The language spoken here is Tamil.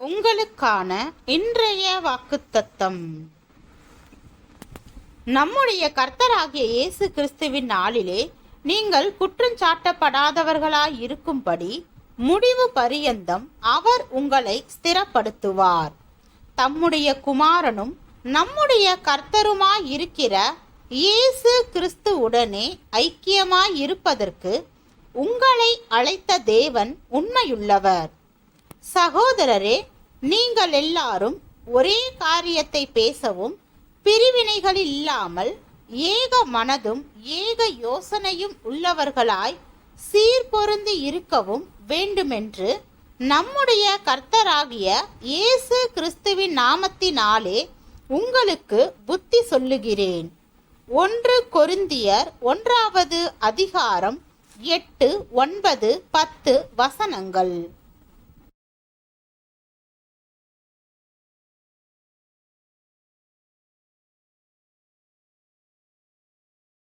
உங்களுக்கான இன்றைய வாக்குத்தத்தம். நம்முடைய கர்த்தராகிய இயேசு கிறிஸ்துவின் நாளிலே நீங்கள் குற்றஞ்சாட்டப்படாதவர்களாய் இருக்கும்படி முடிவு பரியந்தம் அவர் உங்களை ஸ்திரப்படுத்துவார். தம்முடைய குமாரனும் நம்முடைய கர்த்தருமாய் இருக்கிற இயேசு கிறிஸ்துவுடனே ஐக்கியமாய் இருப்பதற்கு உங்களை அழைத்த தேவன் உண்மையுள்ளவர். சகோதரரே, நீங்கள் எல்லாரும் ஒரே காரியத்தை பேசவும் பிரிவினைகள் இல்லாமல் ஏக மனதும் ஏக யோசனையும் உள்ளவர்களாய் சீர்பொருந்தி இருக்கவும் வேண்டுமென்று நம்முடைய கர்த்தராகிய இயேசு கிறிஸ்துவின் நாமத்தினாலே உங்களுக்கு புத்தி சொல்லுகிறேன். 1 கொரிந்தியர் 1 அதிகாரம் 8, 9, 10 வசனங்கள்.